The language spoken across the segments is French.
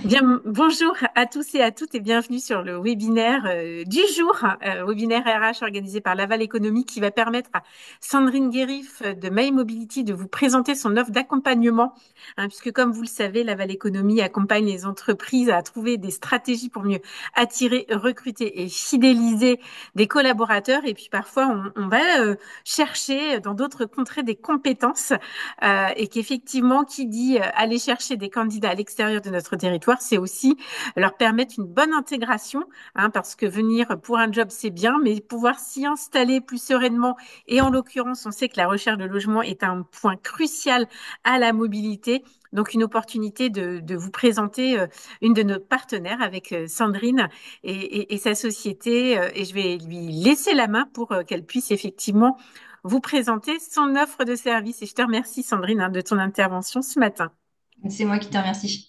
Bien, bonjour à tous et à toutes et bienvenue sur le webinaire du jour, webinaire RH organisé par Laval Économie qui va permettre à Sandrine Guérif de My Mobility de vous présenter son offre d'accompagnement, puisque comme vous le savez, Laval Économie accompagne les entreprises à trouver des stratégies pour mieux attirer, recruter et fidéliser des collaborateurs. Et puis parfois, on va chercher dans d'autres contrées des compétences et qu'effectivement, qui dit aller chercher des candidats à l'extérieur de notre territoire, c'est aussi leur permettre une bonne intégration, parce que venir pour un job, c'est bien, mais pouvoir s'y installer plus sereinement, et en l'occurrence, on sait que la recherche de logement est un point crucial à la mobilité. Donc, une opportunité de vous présenter une de nos partenaires avec Sandrine et sa société. Et je vais lui laisser la main pour qu'elle puisse effectivement vous présenter son offre de service. Et je te remercie, Sandrine, de ton intervention ce matin. C'est moi qui te remercie.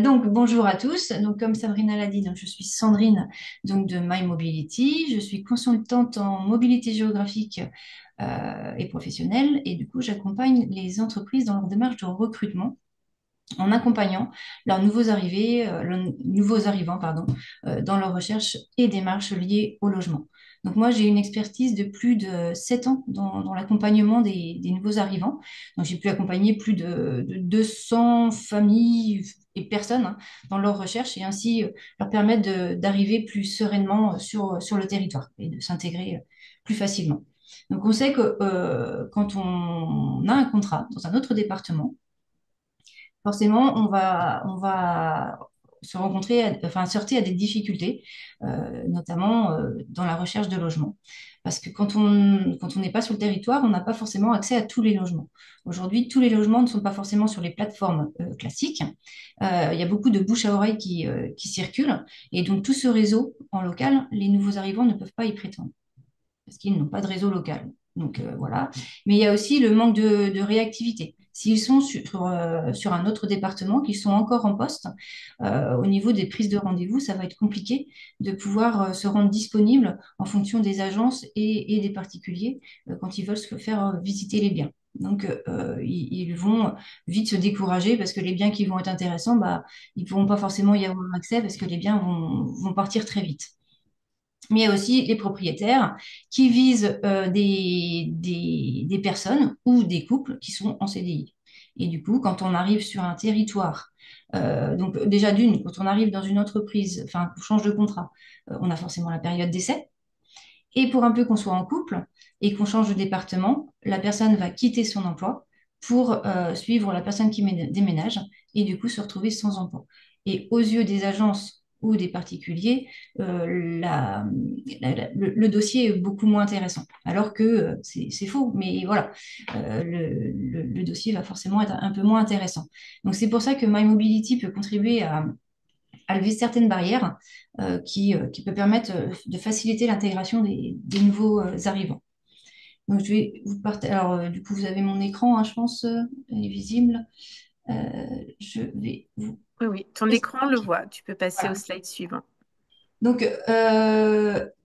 Donc, bonjour à tous. Donc, comme Sabrina l'a dit, donc, je suis Sandrine donc, de My Mobility. Je suis consultante en mobilité géographique et professionnelle. Et du coup, j'accompagne les entreprises dans leur démarche de recrutement en accompagnant leurs nouveaux arrivants, dans leur recherche et démarches liées au logement. Donc moi, j'ai une expertise de plus de 7 ans dans l'accompagnement des nouveaux arrivants. Donc j'ai pu accompagner plus de 200 familles et personnes dans leur recherche et ainsi leur permettre d'arriver plus sereinement sur le territoire et de s'intégrer plus facilement. Donc on sait que quand on a un contrat dans un autre département, forcément, on va se rencontrer, enfin, se heurter à des difficultés, notamment dans la recherche de logement. Parce que quand on n'est pas sur le territoire, on n'a pas forcément accès à tous les logements. Aujourd'hui, tous les logements ne sont pas forcément sur les plateformes classiques. Il y a beaucoup de bouche à oreille qui circulent. Et donc, tout ce réseau en local, les nouveaux arrivants ne peuvent pas y prétendre parce qu'ils n'ont pas de réseau local. Donc voilà. Mais il y a aussi le manque de réactivité. S'ils sont sur un autre département, qu'ils sont encore en poste, au niveau des prises de rendez-vous, ça va être compliqué de pouvoir se rendre disponible en fonction des agences et des particuliers quand ils veulent se faire visiter les biens. Donc, ils vont vite se décourager parce que les biens qui vont être intéressants, bah, ils ne pourront pas forcément y avoir accès parce que les biens vont partir très vite. Mais il y a aussi les propriétaires qui visent des personnes ou des couples qui sont en CDI. Et du coup, quand on arrive sur un territoire, donc déjà d'une, quand on arrive dans une entreprise, enfin, qu'on change de contrat, on a forcément la période d'essai. Et pour un peu qu'on soit en couple et qu'on change de département, la personne va quitter son emploi pour suivre la personne qui déménage et du coup se retrouver sans emploi. Et aux yeux des agences ou des particuliers, le dossier est beaucoup moins intéressant. Alors que c'est faux, mais voilà, le dossier va forcément être un peu moins intéressant. Donc c'est pour ça que My Mobility peut contribuer à lever certaines barrières qui peut permettre de faciliter l'intégration des nouveaux arrivants. Donc, je vais vous partager. Alors, du coup, vous avez mon écran, je pense, il est visible. Euh, je vais vous. Oui, oui, ton écran, on le voit. Tu peux passer au Voilà. slide suivant. Donc,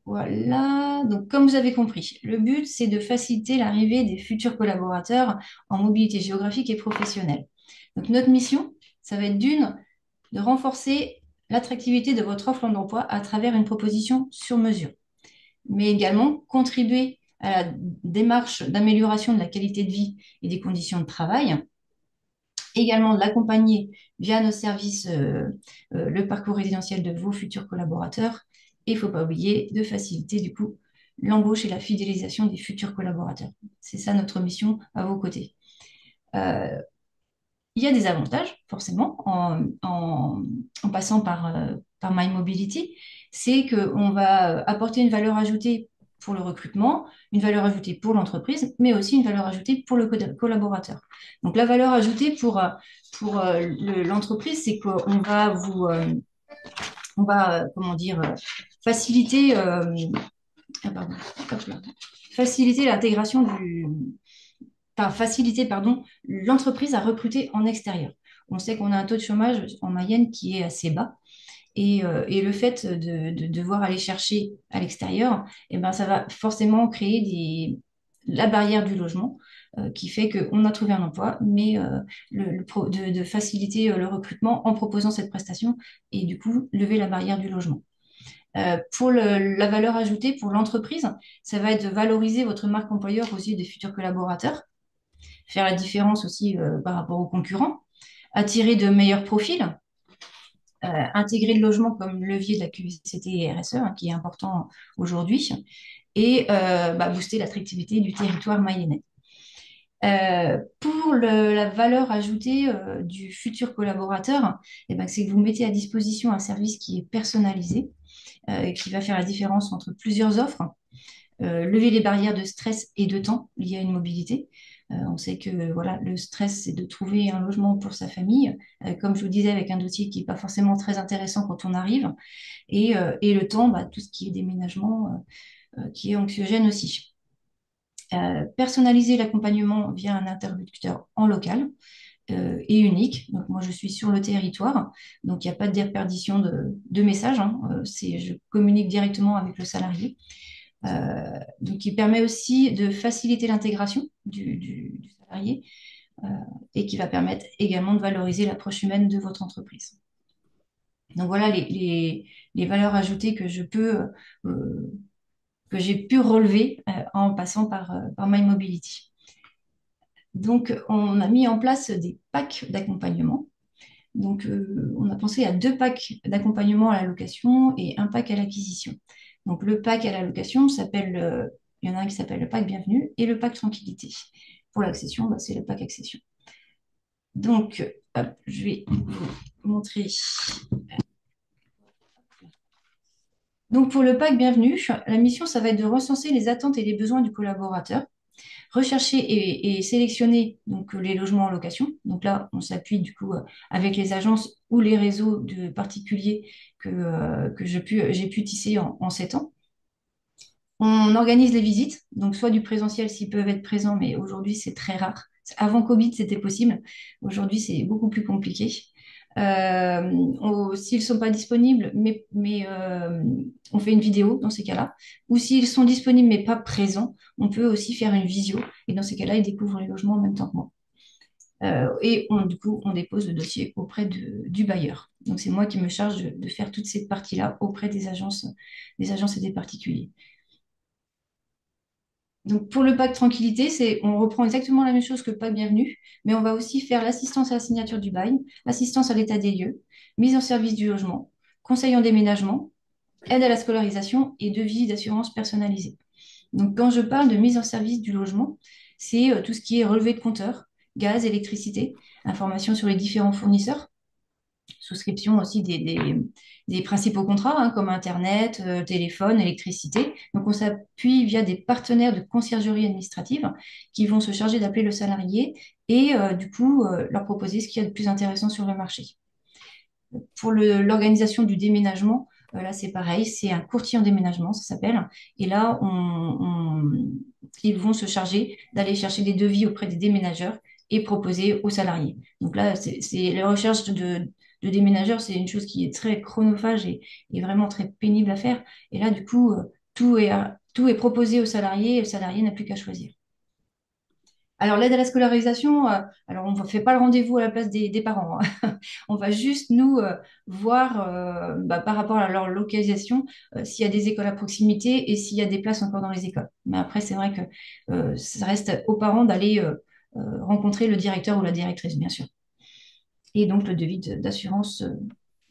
voilà. Donc, comme vous avez compris, le but, c'est de faciliter l'arrivée des futurs collaborateurs en mobilité géographique et professionnelle. Donc, notre mission, ça va être de renforcer l'attractivité de votre offre d'emploi à travers une proposition sur mesure, mais également contribuer à la démarche d'amélioration de la qualité de vie et des conditions de travail, également de l'accompagner via nos services, le parcours résidentiel de vos futurs collaborateurs, et il ne faut pas oublier de faciliter du coup l'embauche et la fidélisation des futurs collaborateurs. C'est ça notre mission à vos côtés. Euh, il y a des avantages, forcément, en passant par My Mobility. C'est qu'on va apporter une valeur ajoutée pour le recrutement, une valeur ajoutée pour l'entreprise, mais aussi une valeur ajoutée pour le collaborateur. Donc, la valeur ajoutée pour l'entreprise, c'est qu'on va on va, comment dire, faciliter, pardon, hop là, faciliter l'intégration faciliter, pardon, l'entreprise à recruter en extérieur. On sait qu'on a un taux de chômage en Mayenne qui est assez bas. Et le fait de devoir aller chercher à l'extérieur, eh ben, ça va forcément créer la barrière du logement. qui fait qu'on a trouvé un emploi, mais de faciliter le recrutement en proposant cette prestation et du coup lever la barrière du logement. Pour la valeur ajoutée pour l'entreprise, ça va être de valoriser votre marque employeur aux yeux des futurs collaborateurs, faire la différence aussi par rapport aux concurrents, attirer de meilleurs profils, intégrer le logement comme levier de la QVCT et RSE, hein, qui est important aujourd'hui, et booster l'attractivité du territoire mayennais. Pour la valeur ajoutée du futur collaborateur, eh ben, c'est que vous mettez à disposition un service qui est personnalisé, qui va faire la différence entre plusieurs offres, lever les barrières de stress et de temps liées à une mobilité. On sait que voilà, le stress, c'est de trouver un logement pour sa famille, comme je vous disais, avec un dossier qui n'est pas forcément très intéressant quand on arrive, et le temps, tout ce qui est déménagement, qui est anxiogène aussi. Personnaliser l'accompagnement via un interlocuteur en local et unique. Donc moi, je suis sur le territoire, donc il n'y a pas de déperdition de messages, hein. Je communique directement avec le salarié. Donc, il permet aussi de faciliter l'intégration du salarié et qui va permettre également de valoriser l'approche humaine de votre entreprise. Donc voilà les valeurs ajoutées que j'ai pu relever en passant par My Mobility. Donc, on a mis en place des packs d'accompagnement. Donc, on a pensé à 2 packs d'accompagnement à la location et un pack à l'acquisition. Donc, le pack à la location il y en a un qui s'appelle le pack bienvenue et le pack tranquillité. Pour l'accession, c'est le pack accession. Donc, hop, je vais vous montrer. Donc, pour le pack bienvenue, la mission, ça va être de recenser les attentes et les besoins du collaborateur, rechercher et sélectionner donc, les logements en location. Donc là, on s'appuie du coup avec les agences ou les réseaux de particuliers que j'ai pu tisser en 7 ans. On organise les visites, donc soit du présentiel s'ils peuvent être présents, mais aujourd'hui c'est très rare. Avant Covid, c'était possible. Aujourd'hui, c'est beaucoup plus compliqué. S'ils ne sont pas disponibles, on fait une vidéo dans ces cas-là. Ou s'ils sont disponibles mais pas présents, on peut aussi faire une visio. Et dans ces cas-là, ils découvrent les logements en même temps que moi. Du coup, on dépose le dossier auprès du bailleur. Donc, c'est moi qui me charge de faire toute cette partie-là auprès des agences et des particuliers. Donc, pour le pack tranquillité, on reprend exactement la même chose que le pack bienvenue, mais on va aussi faire l'assistance à la signature du bail, l'assistance à l'état des lieux, mise en service du logement, conseil en déménagement, aide à la scolarisation et devis d'assurance personnalisée. Donc, quand je parle de mise en service du logement, c'est tout ce qui est relevé de compteur, gaz, électricité, information sur les différents fournisseurs, souscription aussi des principaux contrats, hein, comme Internet, téléphone, électricité. Donc, on s'appuie via des partenaires de conciergerie administrative qui vont se charger d'appeler le salarié et du coup leur proposer ce qu'il y a de plus intéressant sur le marché. Pour l'organisation du déménagement, là c'est pareil, c'est un courtier en déménagement, ça s'appelle. Et là, ils vont se charger d'aller chercher des devis auprès des déménageurs et proposer aux salariés. Donc là, c'est la recherche de déménageurs, c'est une chose qui est très chronophage et vraiment très pénible à faire. Et là, du coup, tout est proposé aux salariés et le salarié n'a plus qu'à choisir. Alors, l'aide à la scolarisation, alors on ne fait pas le rendez-vous à la place des parents, hein. On va juste nous voir par rapport à leur localisation s'il y a des écoles à proximité et s'il y a des places encore dans les écoles. Mais après, c'est vrai que ça reste aux parents d'aller rencontrer le directeur ou la directrice, bien sûr. Et donc, le devis d'assurance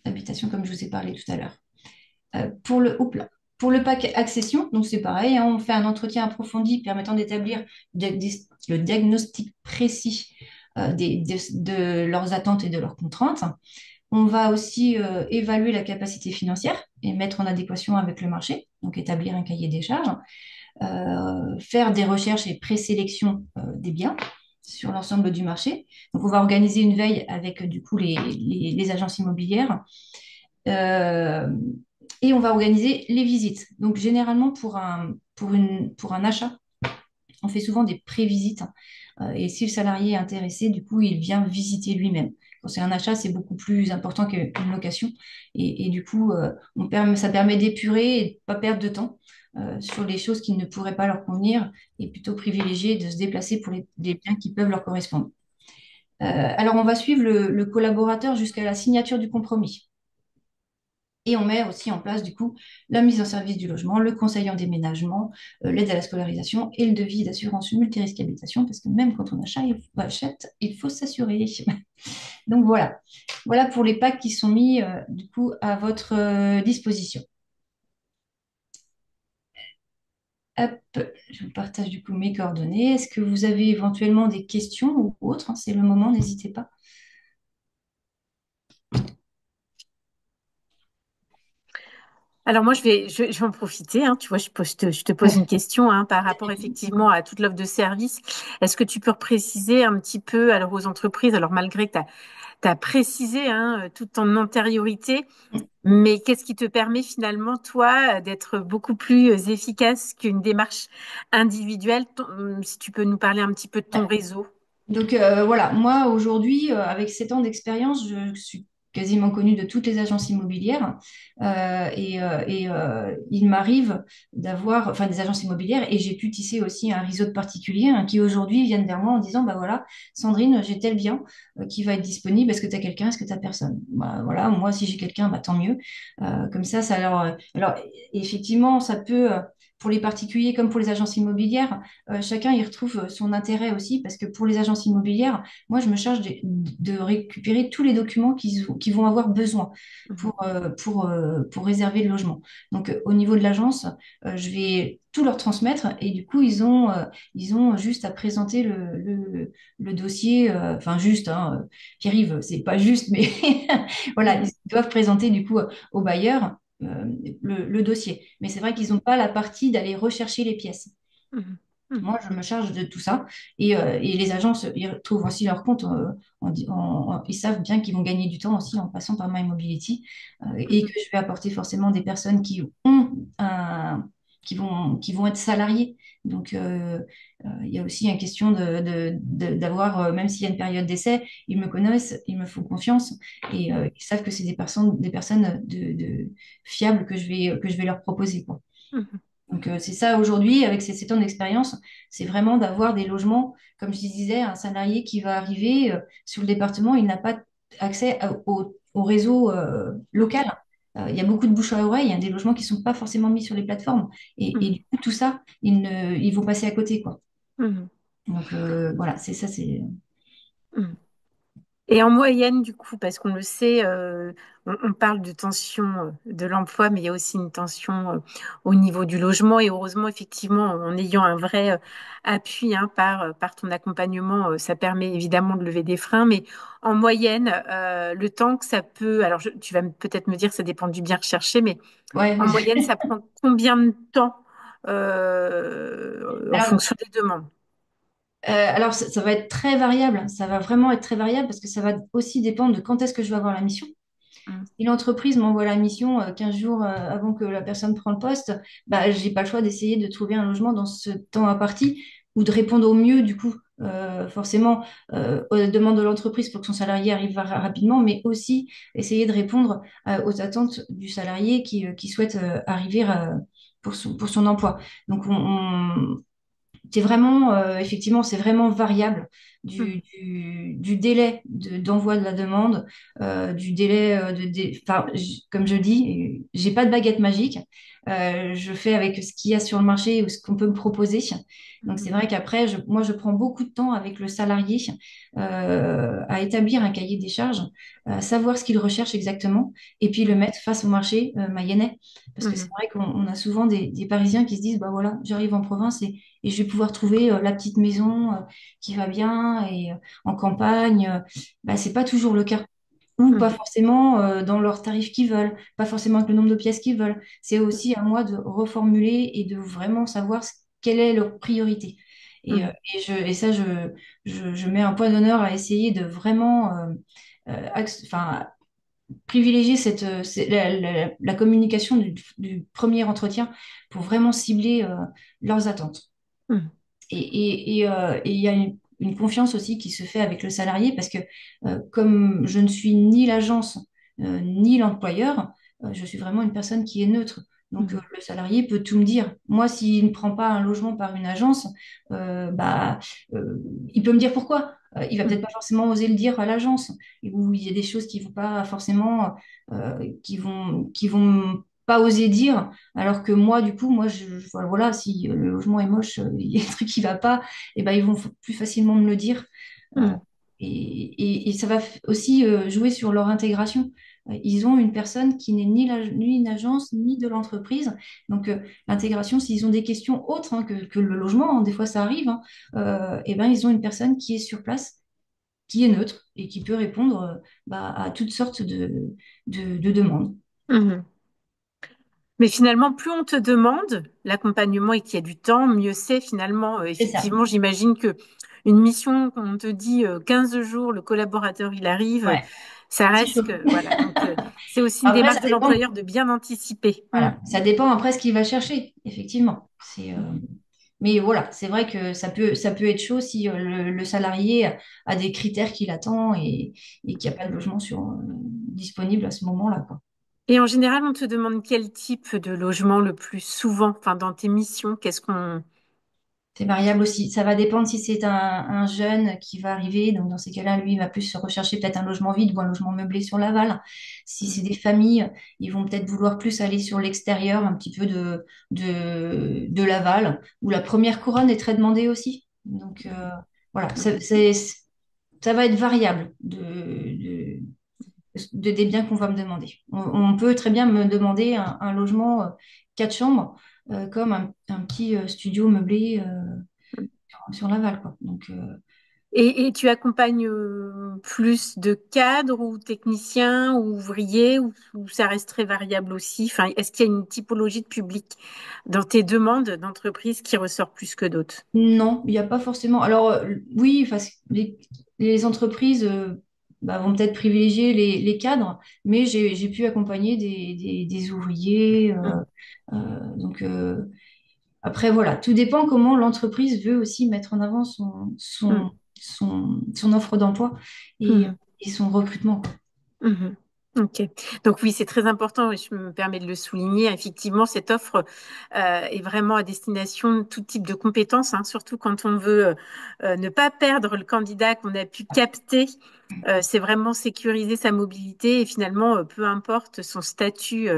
d'habitation, comme je vous ai parlé tout à l'heure. Pour le pack accession, donc c'est pareil, hein, on fait un entretien approfondi permettant d'établir le diagnostic précis de leurs attentes et de leurs contraintes. On va aussi évaluer la capacité financière et mettre en adéquation avec le marché, donc établir un cahier des charges, faire des recherches et présélection des biens sur l'ensemble du marché. Donc on va organiser une veille avec du coup les agences immobilières. Euh, et on va organiser les visites. Donc, généralement, pour un achat on fait souvent des prévisites. Et si le salarié est intéressé, du coup, il vient visiter lui-même. Quand c'est un achat, c'est beaucoup plus important qu'une location. Et du coup, ça permet d'épurer et de ne pas perdre de temps sur les choses qui ne pourraient pas leur convenir et plutôt privilégier de se déplacer pour les biens qui peuvent leur correspondre. Alors, on va suivre le collaborateur jusqu'à la signature du compromis. Et on met aussi en place, du coup, la mise en service du logement, le conseil en déménagement, l'aide à la scolarisation et le devis d'assurance multirisque habitation, parce que même quand on achète, il faut s'assurer. Donc voilà. Voilà pour les packs qui sont mis, du coup, à votre disposition. Hop, je vous partage du coup mes coordonnées. Est-ce que vous avez éventuellement des questions ou autres, hein? C'est le moment, n'hésitez pas. Alors moi, je vais en profiter. Hein. Tu vois, je te pose une question hein, par rapport effectivement à toute l'offre de service. Est-ce que tu peux préciser un petit peu alors aux entreprises, alors malgré que tu as précisé hein, toute en antériorité, mais qu'est-ce qui te permet finalement, toi, d'être beaucoup plus efficace qu'une démarche individuelle? Si tu peux nous parler un petit peu de ton réseau. Donc voilà, moi aujourd'hui, avec 7 ans d'expérience, je suis quasiment connue de toutes les agences immobilières il m'arrive d'avoir, enfin des agences immobilières et j'ai pu tisser aussi un réseau de particuliers hein, qui aujourd'hui viennent vers moi en disant, bah voilà, Sandrine, j'ai tel bien qui va être disponible, est-ce que tu as quelqu'un, est-ce que tu as personne? Bah voilà, moi si j'ai quelqu'un, bah tant mieux. Comme ça alors effectivement, ça peut, pour les particuliers comme pour les agences immobilières, chacun y retrouve son intérêt aussi, parce que pour les agences immobilières, moi, je me charge de récupérer tous les documents qu'ils vont avoir besoin Mhm. pour réserver le logement. Donc, au niveau de l'agence, je vais tout leur transmettre et du coup, ils ont juste à présenter le dossier, enfin, juste, hein, Pierre-Yves, c'est pas juste, mais voilà, Mhm. ils doivent présenter du coup au bailleur le dossier. Mais c'est vrai qu'ils n'ont pas la partie d'aller rechercher les pièces. Mhm. Mhm. Moi, je me charge de tout ça. Et les agences, ils trouvent aussi leur compte. Ils savent bien qu'ils vont gagner du temps aussi en passant par My Mobility et que Mhm. je vais apporter forcément des personnes qui ont qui vont être salariées. Donc, il y a aussi une question d'avoir, même s'il y a une période d'essai, ils me connaissent, ils me font confiance et ils savent que c'est des personnes fiables que je vais leur proposer, quoi. Mhm. Donc, c'est ça aujourd'hui, avec ces 7 ans d'expérience, c'est vraiment d'avoir des logements, comme je disais, un salarié qui va arriver sur le département, il n'a pas accès au réseau local. Il y a beaucoup de bouche à oreille, il y a des logements qui ne sont pas forcément mis sur les plateformes. Et Mhm. du coup, tout ça, ils vont passer à côté, quoi. Mhm. Donc, voilà, c'est ça, c'est... Mhm. Et en moyenne, du coup, parce qu'on le sait, on parle de tension de l'emploi, mais il y a aussi une tension au niveau du logement. Et heureusement, effectivement, en ayant un vrai appui hein, par ton accompagnement, ça permet évidemment de lever des freins. Mais en moyenne, le temps que ça peut, alors tu vas peut-être me dire que ça dépend du bien recherché, mais Ouais. en moyenne, ça prend combien de temps en Alors, fonction des demandes? alors ça va être très variable, ça va vraiment être très variable parce que ça va aussi dépendre de quand est-ce que je vais avoir la mission. Mm. Si l'entreprise m'envoie la mission 15 jours avant que la personne prenne le poste, bah, j'ai pas le choix d'essayer de trouver un logement dans ce temps imparti ou de répondre au mieux, du coup, forcément, aux demandes de l'entreprise pour que son salarié arrive rapidement, mais aussi essayer de répondre aux attentes du salarié qui souhaite arriver pour son emploi. Donc, c'est vraiment, effectivement, c'est vraiment variable Mm. du délai d'envoi de la demande, du délai enfin, comme je dis, j'ai pas de baguette magique. Je fais avec ce qu'il y a sur le marché ou ce qu'on peut me proposer. Donc, c'est Mm. vrai qu'après, moi, je prends beaucoup de temps avec le salarié à établir un cahier des charges, à savoir ce qu'il recherche exactement, et puis le Mm. mettre face au marché mayennais. Parce que c'est Mm. vrai qu'on a souvent des Parisiens qui se disent, bah voilà, j'arrive en province et je vais pouvoir trouver la petite maison qui va bien et en campagne. Bah, c'est pas toujours le cas. Ou pas Mm. forcément dans leurs tarifs qu'ils veulent, pas forcément avec le nombre de pièces qu'ils veulent. C'est Mm. aussi à moi de reformuler et de vraiment savoir quelle est leur priorité. Mm. Et ça, je mets un point d'honneur à essayer de vraiment enfin, privilégier la communication du premier entretien pour vraiment cibler leurs attentes. Mm. Et il y a une confiance aussi qui se fait avec le salarié parce que comme je ne suis ni l'agence ni l'employeur, je suis vraiment une personne qui est neutre. Donc Mhm. le salarié peut tout me dire. Moi, s'il ne prend pas un logement par une agence, bah, euh, il peut me dire pourquoi. Il va peut-être pas forcément oser le dire à l'agence, ou il y a des choses qui vont pas forcément, qui vont pas oser dire. Alors que moi, du coup, voilà, si le logement est moche, il y a un truc qui va pas, et ben, ils vont plus facilement me le dire. Euh, Mhm. et ça va aussi jouer sur leur intégration. Ils ont une personne qui n'est ni une agence, ni de l'entreprise. Donc, l'intégration, s'ils ont des questions autres hein, que le logement, hein, des fois ça arrive, hein, et ben, ils ont une personne qui est sur place, qui est neutre et qui peut répondre bah, à toutes sortes de demandes. Mhm. Mais finalement, plus on te demande l'accompagnement et qu'il y a du temps, mieux c'est finalement. C'est ça. Effectivement, j'imagine que une mission, quand on te dit 15 jours, le collaborateur il arrive, Ouais, ça c'est reste chaud. que voilà. Donc c'est aussi une Après, ça démarche de dépend. l'employeur de bien anticiper. Mm. Voilà, ça dépend après ce qu'il va chercher, effectivement. Mais voilà, c'est vrai que ça peut être chaud si le salarié a des critères qu'il attend et qu'il n'y a pas de logement disponible à ce moment-là, quoi. Et en général, on te demande quel type de logement le plus souvent, enfin dans tes missions, qu'est-ce qu'on... C'est variable aussi. Ça va dépendre si c'est un jeune qui va arriver. Donc, dans ces cas-là, lui, il va plus se rechercher peut-être un logement vide ou un logement meublé sur Laval. Si c'est des familles, ils vont peut-être vouloir plus aller sur l'extérieur, un petit peu de Laval, où la première couronne est très demandée aussi. Donc, voilà, ça va être variable des biens qu'on va me demander. On peut très bien me demander un logement 4 chambres, comme un petit studio meublé. Sur Laval, quoi. Donc, Et tu accompagnes plus de cadres ou techniciens ou ouvriers ou ça reste très variable aussi? Enfin, est-ce qu'il y a une typologie de public dans tes demandes d'entreprise qui ressort plus que d'autres? non, il n'y a pas forcément. Alors, oui, enfin, les entreprises bah, vont peut-être privilégier les cadres, mais j'ai pu accompagner des ouvriers. Mm, Donc, après, voilà, tout dépend comment l'entreprise veut aussi mettre en avant mm, son offre d'emploi et, mm. et son recrutement, quoi. Mhm. Ok. Donc oui, c'est très important et je me permets de le souligner. Effectivement, cette offre est vraiment à destination de tout type de compétences, hein, surtout quand on veut ne pas perdre le candidat qu'on a pu capter. C'est vraiment sécuriser sa mobilité et finalement, peu importe son statut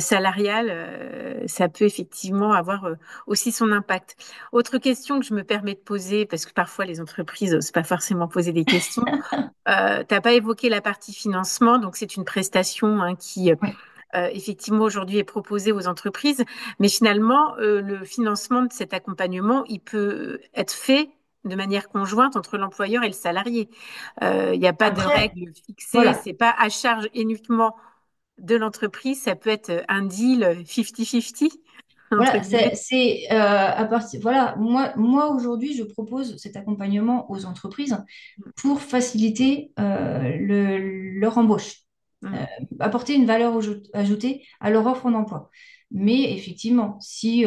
salarial, ça peut effectivement avoir aussi son impact. Autre question que je me permets de poser, parce que parfois les entreprises n'osent pas forcément poser des questions. T'as pas évoqué la partie financement, donc c'est une prestation hein, qui Ouais. effectivement aujourd'hui est proposée aux entreprises, mais finalement le financement de cet accompagnement, il peut être fait de manière conjointe entre l'employeur et le salarié. Il n'y a pas de Après, règles fixées, voilà. c'est pas à charge uniquement de l'entreprise, ça peut être un deal 50-50 entre Voilà, guillemets. à partir. Voilà, moi aujourd'hui, je propose cet accompagnement aux entreprises pour faciliter leur embauche, euh, Mm, apporter une valeur ajoutée à leur offre d'emploi. Mais effectivement, si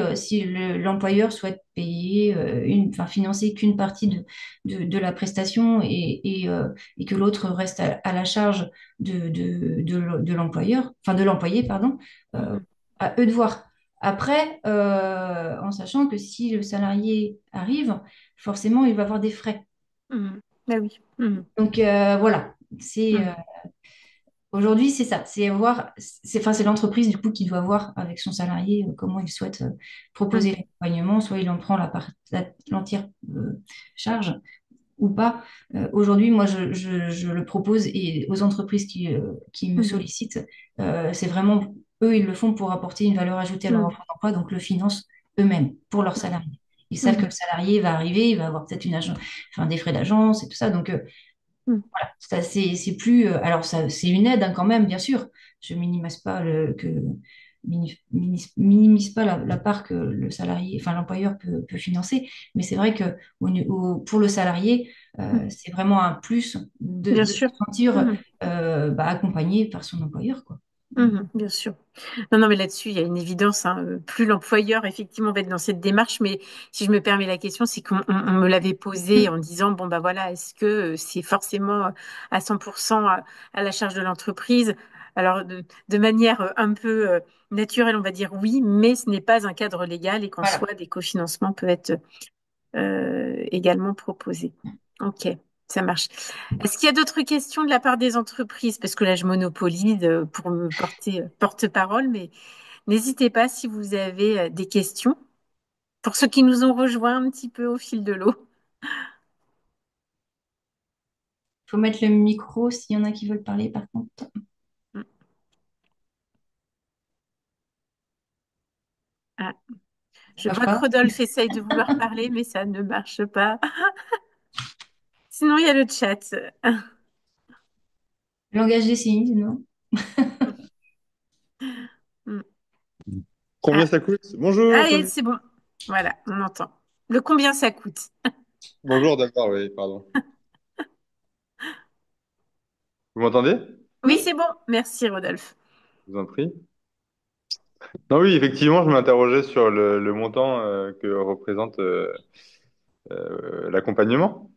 l'employeur souhaite payer enfin, financer qu'une partie de la prestation et que l'autre reste à la charge de l'employeur, enfin de l'employé, pardon, euh, mm, à eux de voir. Après, en sachant que si le salarié arrive, forcément, il va avoir des frais. mm. Bah oui. Mm, Donc voilà, mm, aujourd'hui c'est ça, enfin c'est l'entreprise du coup qui doit voir avec son salarié comment il souhaite proposer mm, l'accompagnement, soit il en prend l'entière charge ou pas. Aujourd'hui, moi je le propose et aux entreprises qui me mm, sollicitent, c'est vraiment eux ils le font pour apporter une valeur ajoutée à leur mm, offre d'emploi, donc le financent eux-mêmes pour leurs salariés. Ils savent que mm, le salarié va arriver, il va avoir peut-être enfin, des frais d'agence et tout ça, donc mm, ça, c'est plus. Alors, ça, c'est une aide hein, quand même, bien sûr. Je minimise pas la part que le salarié, enfin l'employeur peut financer. Mais c'est vrai que pour le salarié, mm. c'est vraiment un plus Bien de se sûr. sentir Mm. bah, accompagné par son employeur, quoi. Bien sûr. Non, non, mais là-dessus, il y a une évidence, hein. Plus l'employeur, effectivement, va être dans cette démarche, mais si je me permets la question, c'est qu'on me l'avait posé Mm. en disant, bon, bah voilà, est-ce que c'est forcément à 100% à la charge de l'entreprise? Alors, de manière un peu naturelle, on va dire oui, mais ce n'est pas un cadre légal et qu'en Voilà. soi, des cofinancements peuvent être également proposés. Ok, ça marche. Est-ce qu'il y a d'autres questions de la part des entreprises? Parce que là, je monopolise pour me porter porte-parole, mais n'hésitez pas si vous avez des questions. Pour ceux qui nous ont rejoints un petit peu au fil de l'eau. Faut mettre le micro s'il y en a qui veulent parler, par contre. Mm. Ah, Ça je marche vois que pas. Rodolphe essaye de vouloir parler, mais ça ne marche pas. Sinon, il y a le chat. Langage des signes, non? Mm. Combien Ah, ça coûte? Bonjour, allez, Sandrine. c'est bon. Voilà, on entend. Le combien ça coûte? Bonjour d'abord, oui, pardon. Vous m'entendez? Oui, c'est Oui. bon. Merci, Rodolphe. Je vous en prie. Non, oui, effectivement, je m'interrogeais sur le montant que représente l'accompagnement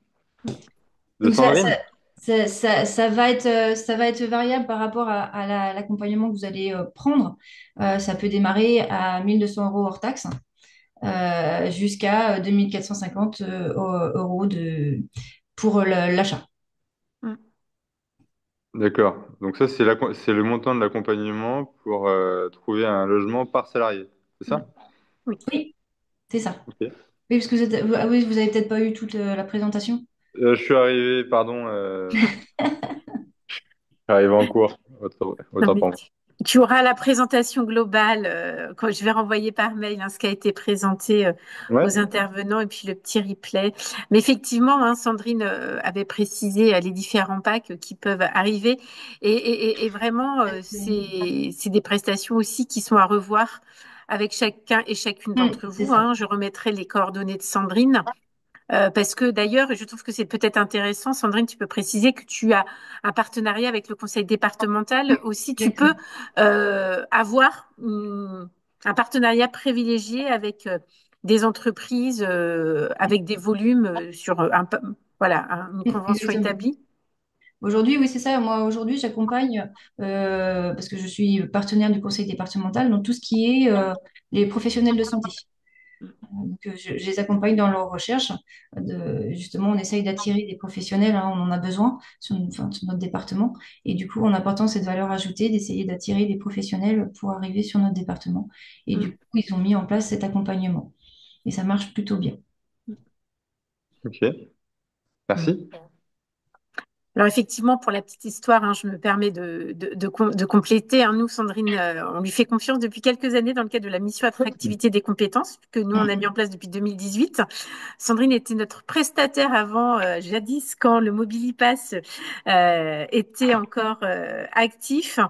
de Donc Sandrine. ça va être variable par rapport à l'accompagnement que vous allez prendre. Ça peut démarrer à 1 200 € hors taxe jusqu'à 2 450 euros pour l'achat. Mm. D'accord. Donc ça, c'est le montant de l'accompagnement pour trouver un logement par salarié. C'est Mm. ça? Oui. Oui, c'est ça. Ok. Oui, parce que ah oui, vous avez peut-être pas eu toute la présentation. Je suis arrivé, pardon, je suis arrivé en cours. Non, Autant mais pour moi. tu auras la présentation globale quand je vais renvoyer par mail hein, ce qui a été présenté aux Ouais. intervenants et puis le petit replay. Mais effectivement, hein, Sandrine avait précisé les différents packs qui peuvent arriver et vraiment, c'est des prestations aussi qui sont à revoir avec chacun et chacune d'entre C'est vous. ça. Hein. Je remettrai les coordonnées de Sandrine. Parce que d'ailleurs, et je trouve que c'est peut-être intéressant, Sandrine, tu peux préciser que tu as un partenariat avec le conseil départemental. Aussi, tu peux Exactement. avoir un partenariat privilégié avec des entreprises, avec des volumes sur voilà, une convention Exactement. établie. Aujourd'hui, oui, c'est ça. Moi, aujourd'hui, j'accompagne, parce que je suis partenaire du conseil départemental, dans tout ce qui est les professionnels de santé. Donc, je les accompagne dans leur recherche. Justement, on essaye d'attirer des professionnels, hein, on en a besoin enfin, sur notre département. Et du coup, en apportant cette valeur ajoutée, d'essayer d'attirer des professionnels pour arriver sur notre département. Et du Mm. coup, ils ont mis en place cet accompagnement. Et ça marche plutôt bien. Ok. Merci. Alors effectivement, pour la petite histoire, hein, je me permets de compléter. Hein. Nous, Sandrine, on lui fait confiance depuis quelques années dans le cadre de la mission attractivité des compétences que nous, on a mis en place depuis 2018. Sandrine était notre prestataire avant, jadis, quand le Mobilipass était encore actif.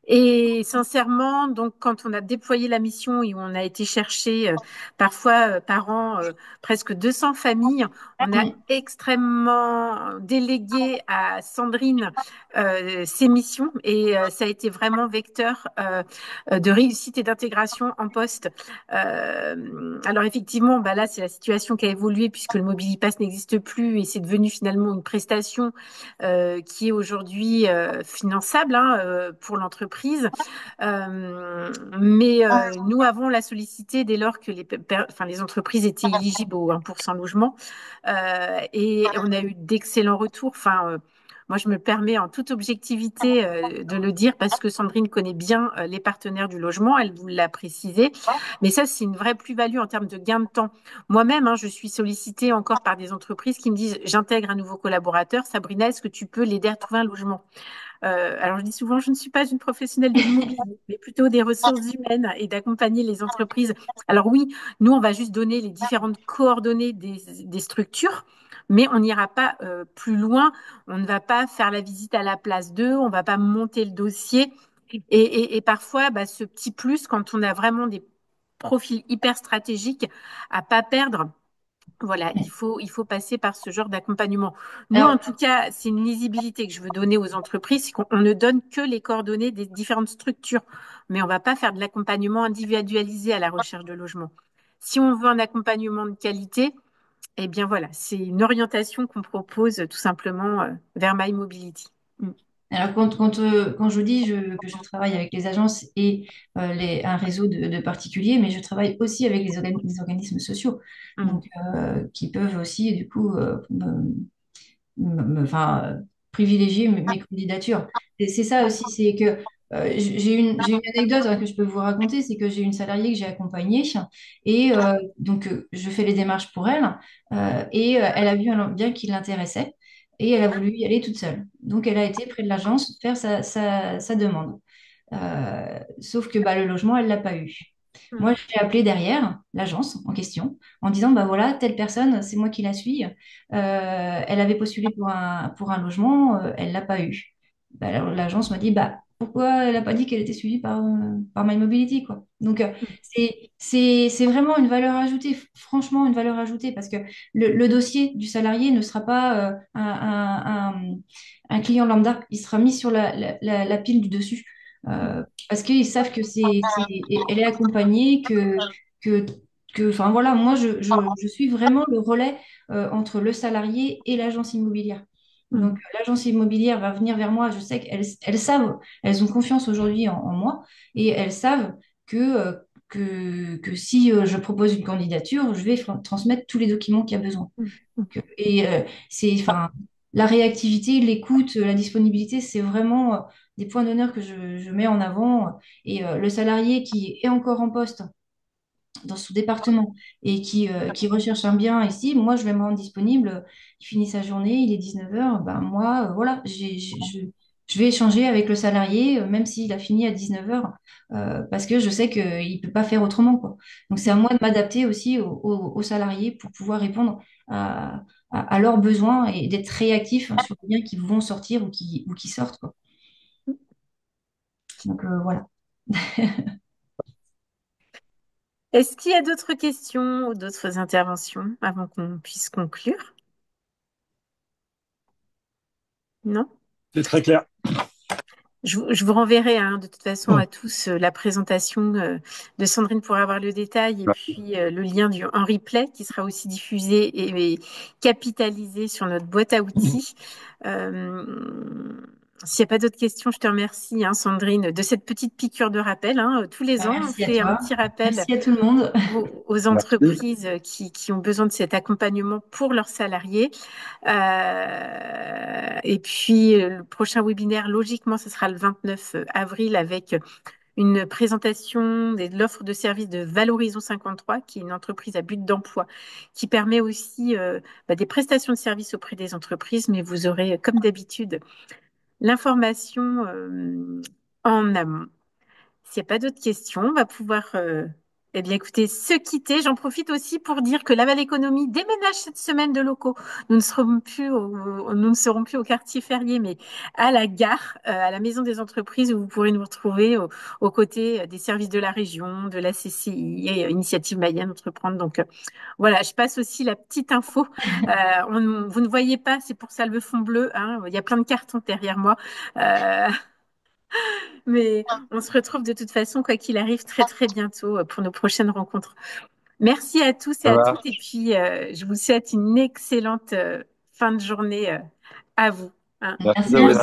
Et sincèrement, donc quand on a déployé la mission et où on a été chercher parfois par an presque 200 familles, on a Mm. extrêmement délégué à Sandrine ses missions et ça a été vraiment vecteur de réussite et d'intégration en poste. Alors effectivement, bah là c'est la situation qui a évolué puisque le Mobilipass n'existe plus et c'est devenu finalement une prestation qui est aujourd'hui finançable hein, pour l'entreprise. Mais nous avons la sollicité dès lors que enfin, les entreprises étaient éligibles au 1% logement et on a eu d'excellents retours. Enfin, moi, je me permets en toute objectivité de le dire parce que Sandrine connaît bien les partenaires du logement, elle vous l'a précisé. Mais ça, c'est une vraie plus-value en termes de gain de temps. Moi-même, hein, je suis sollicitée encore par des entreprises qui me disent, j'intègre un nouveau collaborateur. Sabrina, est-ce que tu peux l'aider à trouver un logement? Alors, je dis souvent, je ne suis pas une professionnelle de l'immobilier, mais plutôt des ressources humaines et d'accompagner les entreprises. Alors oui, nous, on va juste donner les différentes coordonnées des structures, mais on n'ira pas plus loin. On ne va pas faire la visite à la place d'eux, on ne va pas monter le dossier. Et parfois, bah, ce petit plus, quand on a vraiment des profils hyper stratégiques, à pas perdre Voilà, il faut passer par ce genre d'accompagnement. Nous, en Alors, tout cas, c'est une lisibilité que je veux donner aux entreprises, c'est qu'on on ne donne que les coordonnées des différentes structures, mais on ne va pas faire de l'accompagnement individualisé à la recherche de logement. Si on veut un accompagnement de qualité, eh bien voilà, c'est une orientation qu'on propose tout simplement vers My Mobility. Mm. alors, quand je dis que je travaille avec les agences et un réseau de particuliers, mais je travaille aussi avec les organismes sociaux, Mm. donc qui peuvent aussi du coup enfin, privilégier mes candidatures. Et c'est ça aussi, c'est que j'ai une anecdote hein, que je peux vous raconter, c'est que j'ai une salariée que j'ai accompagnée et donc je fais les démarches pour elle et elle a vu un bien qui l'intéressait et elle a voulu y aller toute seule. Donc elle a été près de l'agence faire sa demande. Sauf que bah, le logement, elle l'a pas eu. Mm. Moi, j'ai appelé derrière l'agence en question en disant, bah voilà, telle personne, c'est moi qui la suis. Elle avait postulé pour un logement, elle l'a pas eu. Bah, alors, l'agence m'a dit, bah pourquoi elle n'a pas dit qu'elle était suivie par My Mobility, quoi. Donc, c'est vraiment une valeur ajoutée, franchement, une valeur ajoutée, parce que le dossier du salarié ne sera pas un client lambda, il sera mis sur la pile du dessus. Mm. Parce qu'ils savent que elle est accompagnée, que, enfin voilà, moi je suis vraiment le relais entre le salarié et l'agence immobilière. Donc Mm. l'agence immobilière va venir vers moi, je sais qu'elles savent, elles ont confiance aujourd'hui en moi et elles savent que, que si je propose une candidature, je vais transmettre tous les documents qu'il y a besoin. Mm. Mm. Et enfin, la réactivité, l'écoute, la disponibilité, c'est vraiment des points d'honneur que je mets en avant. Et le salarié qui est encore en poste dans son département et qui recherche un bien ici, moi, je vais me rendre disponible. Il finit sa journée, il est 19 heures. Ben, moi, voilà, je vais échanger avec le salarié, même s'il a fini à 19 heures, parce que je sais qu'il ne peut pas faire autrement, quoi. Donc, c'est à moi de m'adapter aussi aux salariés pour pouvoir répondre à leurs besoins et d'être réactif hein, sur les biens qui vont sortir ou qui sortent, quoi. Donc, voilà. Est-ce qu'il y a d'autres questions ou d'autres interventions avant qu'on puisse conclure? Non? C'est très clair. Je vous renverrai hein, de toute façon à tous la présentation de Sandrine pour avoir le détail et puis le lien en replay qui sera aussi diffusé et capitalisé sur notre boîte à outils. Euh, S'il n'y a pas d'autres questions, je te remercie, hein, Sandrine, de cette petite piqûre de rappel. Hein. Tous les ans, on Merci à fait un toi. petit rappel Merci à tout le monde. aux Merci. entreprises qui ont besoin de cet accompagnement pour leurs salariés. Et puis, le prochain webinaire, logiquement, ce sera le 29 avril avec une présentation de l'offre de service de Valorisons 53, qui est une entreprise à but d'emploi, qui permet aussi des prestations de services auprès des entreprises, mais vous aurez, comme d'habitude, l'information en amont. S'il n'y a pas d'autres questions, on va pouvoir, eh bien, écoutez, se quitter. J'en profite aussi pour dire que Laval Économie déménage cette semaine de locaux. Nous ne serons plus au quartier Ferrier, mais à la gare, à la maison des entreprises où vous pourrez nous retrouver aux côtés des services de la région, de la CCI, et, Initiative Mayenne Entreprendre. Donc, voilà, je passe aussi la petite info. Vous ne voyez pas, c'est pour ça le fond bleu. Hein. Il y a plein de cartons derrière moi. Euh, mais on se retrouve de toute façon, quoi qu'il arrive, très très bientôt pour nos prochaines rencontres. Merci à tous et Ça à toutes. Et marche. puis, je vous souhaite une excellente fin de journée à vous. Hein. Merci Merci à Sabrina. vous.